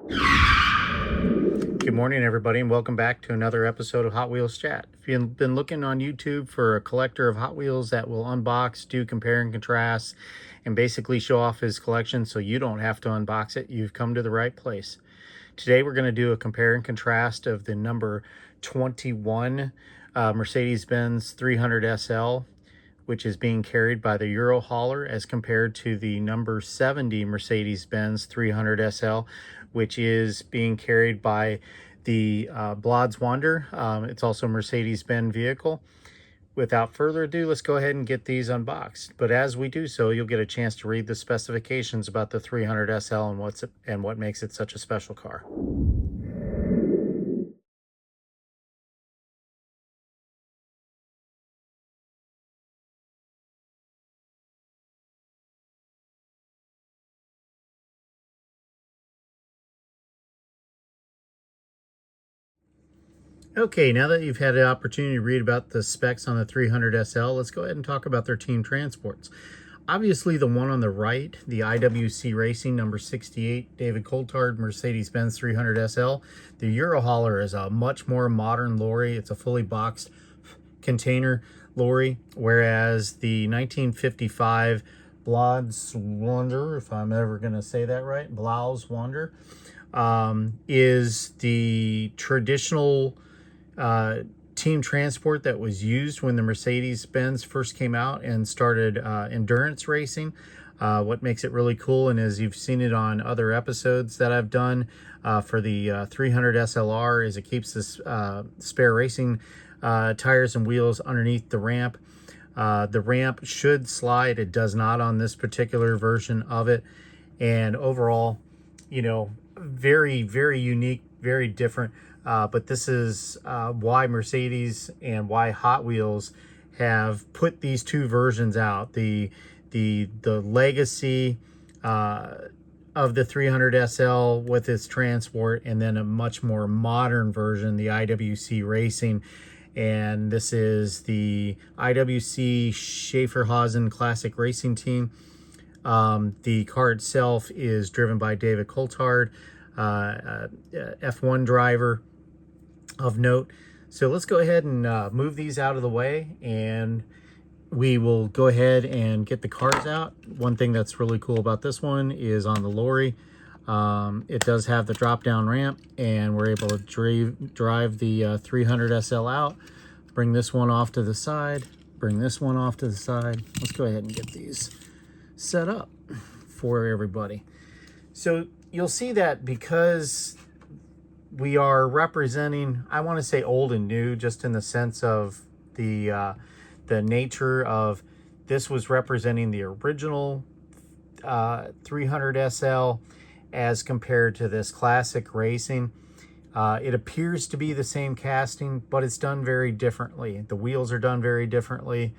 Good morning, everybody, and welcome back to another episode of Hot Wheels Chat. If you've been looking on YouTube for a collector of Hot Wheels that will unbox, do compare and contrast, and basically show off his collection so you don't have to unbox it, you've come to the right place. Today we're going to do a compare and contrast of the number 21 Mercedes Benz 300 SL, which is being carried by the Euro hauler, as compared to the number 70 Mercedes Benz 300 SL, which is being carried by the Blod's Wander. It's also a Mercedes Benz vehicle. Without further ado, let's go ahead and get these unboxed. But as we do so, you'll get a chance to read the specifications about the 300 SL and what makes it such a special car. Okay, now that you've had the opportunity to read about the specs on the 300 SL, let's go ahead and talk about their team transports. Obviously, the one on the right, the IWC Racing number 68, David Coulthard, Mercedes-Benz 300 SL. The Euro hauler is a much more modern lorry. It's a fully boxed container lorry, whereas the 1955 Blod's Wander, if I'm ever going to say that right, Blau's Wander, is the traditional team transport that was used when the Mercedes Benz first came out and started endurance racing. What makes it really cool, and as you've seen it on other episodes that I've done for the 300 SLR, is it keeps this spare racing tires and wheels underneath the ramp. The ramp should slide. It does not on this particular version of it. And overall, you know, very, very unique, very different. But this is why Mercedes and why Hot Wheels have put these two versions out. The legacy of the 300 SL with its transport, and then a much more modern version, the IWC Racing. And this is the IWC Schaeferhausen Classic Racing Team. The car itself is driven by David Coulthard, F1 driver of note. So let's go ahead and move these out of the way, and we will go ahead and get the cars out. One thing that's really cool about this one is on the lorry, it does have the drop down ramp, and we're able to drive the 300 SL out. Bring this one off to the side, bring this one off to the side. Let's go ahead and get these set up for everybody. So you'll see that because we are representing, I want to say old and new, just in the sense of the nature of this was representing the original 300 SL as compared to this classic racing. It appears to be the same casting, but it's done very differently. The wheels are done very differently.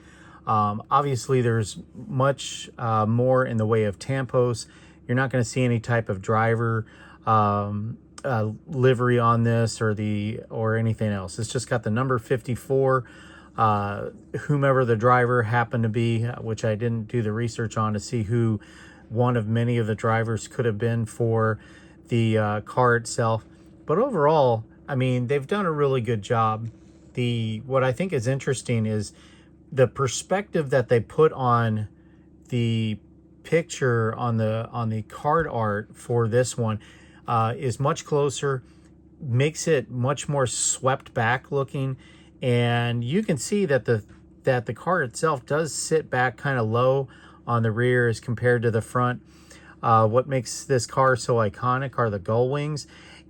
Obviously, there's much more in the way of tampos. You're not going to see any type of driver livery on this or anything else. It's just got the number 54. Whomever the driver happened to be, which I didn't do the research on to see who one of many of the drivers could have been for the car itself. But overall, I mean, they've done a really good job. What I think is interesting is the perspective that they put on the picture on the card art for this one is much closer, makes it much more swept back looking, and you can see that the car itself does sit back kind of low on the rear as compared to the front. What makes this car so iconic are the gull wings.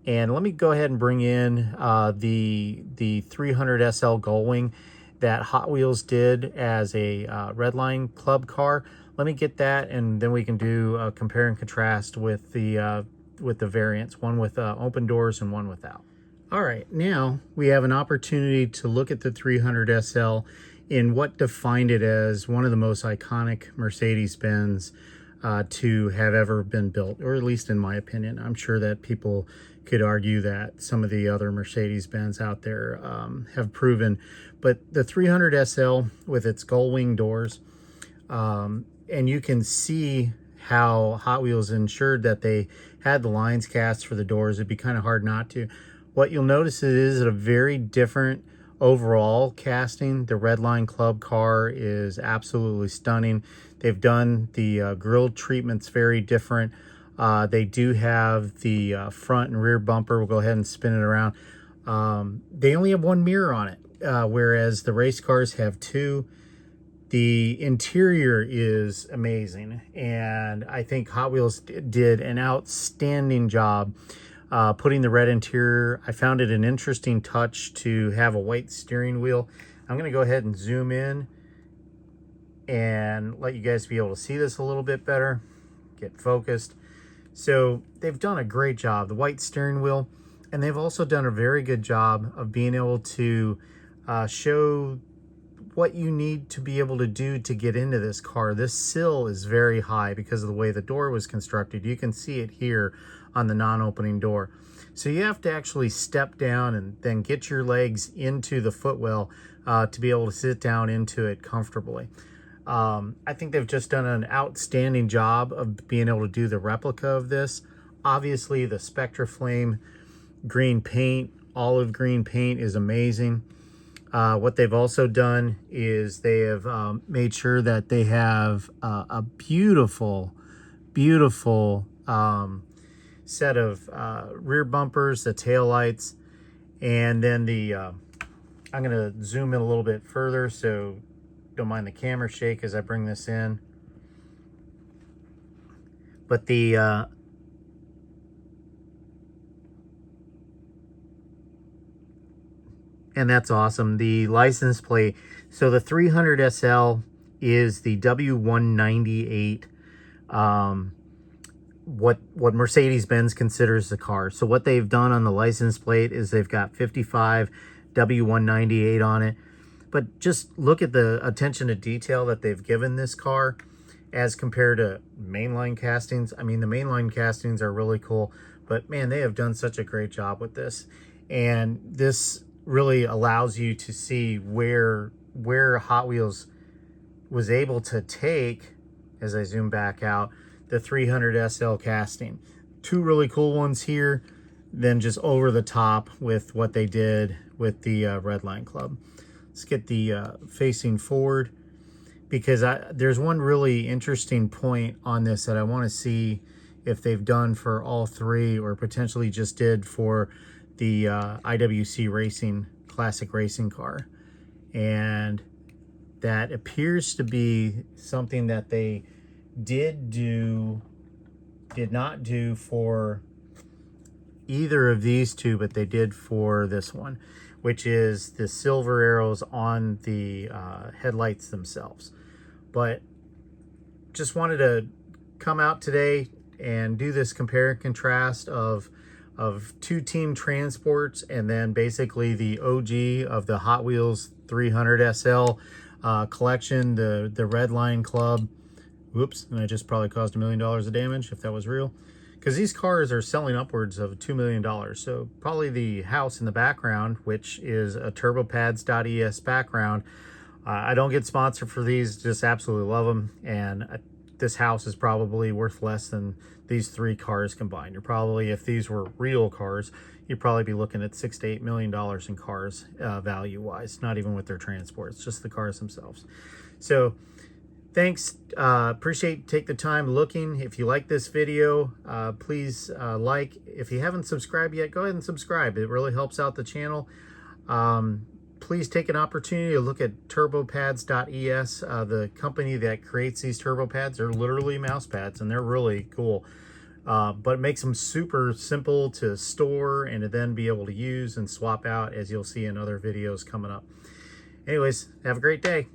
And let me go ahead and bring in the 300 SL gull wing that Hot Wheels did as a Redline Club car. Let me get that, and then we can do a compare and contrast with the variants, one with open doors and one without. All right, now we have an opportunity to look at the 300 SL in what defined it as one of the most iconic Mercedes-Benz to have ever been built, or at least in my opinion. I'm sure that people could argue that some of the other Mercedes-Benz out there have proven, but the 300 SL with its gull wing doors, and you can see how Hot Wheels ensured that they had the lines cast for the doors. It'd be kind of hard not to. What you'll notice is a very different overall casting. The Redline Club car is absolutely stunning. They've done the grille treatments very different. They do have the front and rear bumper. We'll go ahead and spin it around. They only have one mirror on it, whereas the race cars have two. The interior is amazing, and I think Hot Wheels did an outstanding job putting the red interior. I found it an interesting touch to have a white steering wheel. I'm going to go ahead and zoom in and let you guys be able to see this a little bit better, get focused. So they've done a great job, the white steering wheel, and they've also done a very good job of being able to show what you need to be able to do to get into this car. This sill is very high because of the way the door was constructed. You can see it here on the non-opening door. So you have to actually step down and then get your legs into the footwell to be able to sit down into it comfortably. I think they've just done an outstanding job of being able to do the replica of this. Obviously, the Spectra Flame green paint, olive green paint is amazing. What they've also done is they have made sure that they have a beautiful, beautiful set of rear bumpers, the tail lights, and then the I'm going to zoom in a little bit further, so don't mind the camera shake as I bring this in. But the and that's awesome. The license plate. So the 300 SL is the W198. What Mercedes Benz considers the car. So what they've done on the license plate is they've got 55 W198 on it. But just look at the attention to detail that they've given this car as compared to mainline castings. I mean, the mainline castings are really cool, but man, they have done such a great job with this. And this really allows you to see where Hot Wheels was able to take, as I zoom back out, the 300 SL casting. Two really cool ones here, then just over the top with what they did with the Redline Club. Let's get the facing forward, because there's one really interesting point on this that I want to see if they've done for all three, or potentially just did for the IWC Racing classic racing car. And that appears to be something that they did not do for either of these two, but they did for this one, which is the silver arrows on the headlights themselves. But just wanted to come out today and do this compare and contrast of two team transports, and then basically the OG of the Hot Wheels 300 SL collection, the Redline Club. Whoops, and I just probably caused $1 million of damage if that was real. Because these cars are selling upwards of $2 million. So probably the house in the background, which is a turbopads.es background. I don't get sponsored for these, just absolutely love them. And this house is probably worth less than these three cars combined. You're probably, if these were real cars, you'd probably be looking at $6 to $8 million in cars value-wise, not even with their transports, just the cars themselves. So thanks, appreciate take the time looking. If you like this video, please like. If you haven't subscribed yet, go ahead and subscribe. It really helps out the channel. Please take an opportunity to look at turbopads.es. The company that creates these turbo pads are literally mouse pads, and they're really cool. But it makes them super simple to store and to then be able to use and swap out, as you'll see in other videos coming up. Anyways, have a great day.